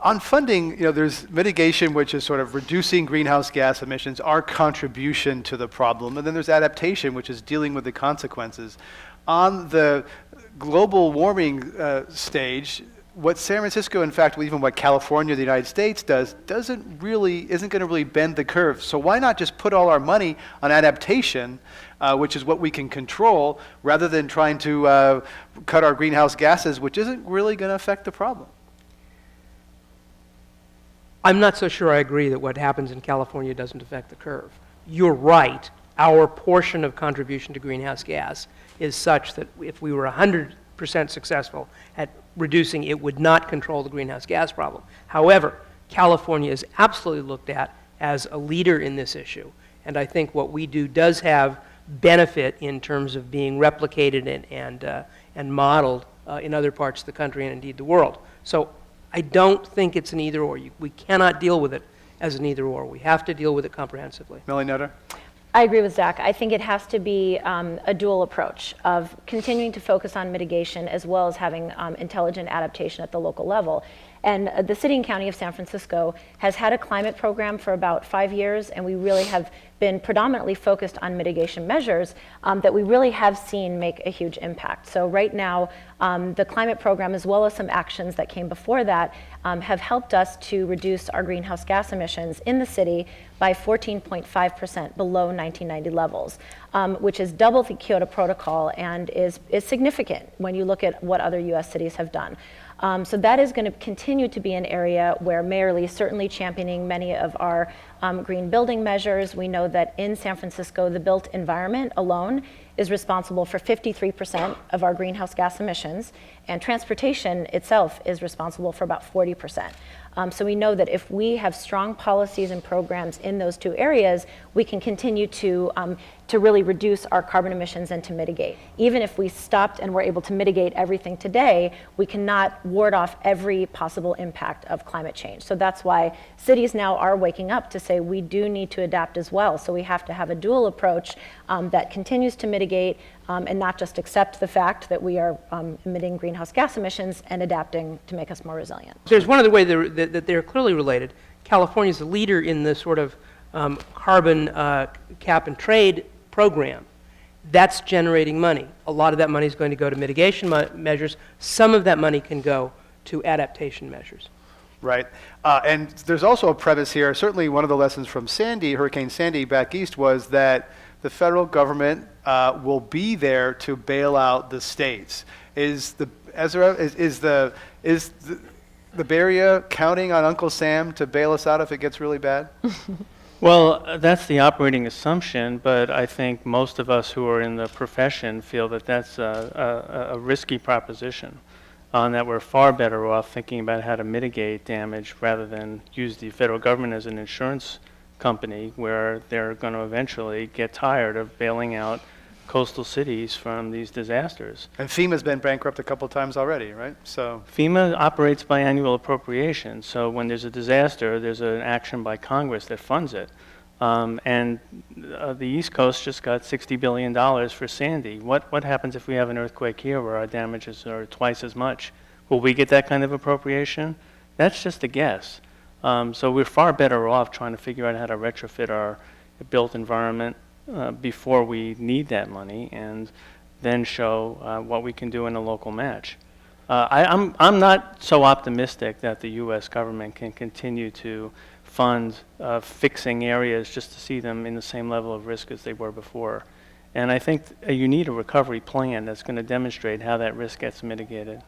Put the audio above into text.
On funding, there's mitigation, which is sort of reducing greenhouse gas emissions, our contribution to the problem, and then there's adaptation, which is dealing with the consequences. On the global warming stage, what San Francisco, in fact, even what California, the United States does, isn't going to really bend the curve. So why not just put all our money on adaptation, which is what we can control, rather than trying to cut our greenhouse gases, which isn't really going to affect the problem? I'm not so sure I agree that what happens in California doesn't affect the curve. You're right. Our portion of contribution to greenhouse gas is such that if we were 100% successful at reducing, it would not control the greenhouse gas problem. However, California is absolutely looked at as a leader in this issue. And I think what we do does have benefit in terms of being replicated and modeled in other parts of the country and indeed the world. So I don't think it's an either or. We cannot deal with it as an either or. We have to deal with it comprehensively. Melanie? I agree with Zack. I think it has to be a dual approach of continuing to focus on mitigation as well as having intelligent adaptation at the local level. And the city and county of San Francisco has had a climate program for about 5 years, and we really have been predominantly focused on mitigation measures that we really have seen make a huge impact. So right now, the climate program, as well as some actions that came before that, have helped us to reduce our greenhouse gas emissions in the city by 14.5% below 1990 levels, which is double the Kyoto Protocol and is significant when you look at what other US cities have done. So that is going to continue to be an area where Mayor Lee is certainly championing many of our green building measures. We know that in San Francisco, the built environment alone is responsible for 53% of our greenhouse gas emissions, and transportation itself is responsible for about 40%. So we know that if we have strong policies and programs in those two areas, we can continue to really reduce our carbon emissions and to mitigate. Even if we stopped and were able to mitigate everything today, we cannot ward off every possible impact of climate change. So that's why cities now are waking up to say we do need to adapt as well. So we have to have a dual approach that continues to mitigate and not just accept the fact that we are emitting greenhouse gas emissions and adapting to make us more resilient. There's one other way that they're clearly related. California is a leader in this sort of carbon cap and trade program. That's generating money. A lot of that money is going to go to mitigation measures. Some of that money can go to adaptation measures. Right. And there's also a premise here. Certainly one of the lessons from Hurricane Sandy back east was that the federal government will be there to bail out the states. Is the Bay Area counting on Uncle Sam to bail us out if it gets really bad? Well, that's the operating assumption, but I think most of us who are in the profession feel that that's a risky proposition, that we're far better off thinking about how to mitigate damage rather than use the federal government as an insurance company where they're going to eventually get tired of bailing out coastal cities from these disasters. And FEMA's been bankrupt a couple times already, right? So FEMA operates by annual appropriation. So when there's a disaster, there's an action by Congress that funds it. And the East Coast just got $60 billion for Sandy. What happens if we have an earthquake here where our damages are twice as much? Will we get that kind of appropriation? That's just a guess. So we're far better off trying to figure out how to retrofit our built environment before we need that money, and then show what we can do in a local match. I'm not so optimistic that the U.S. government can continue to fund fixing areas just to see them in the same level of risk as they were before. And I think you need a recovery plan that's going to demonstrate how that risk gets mitigated.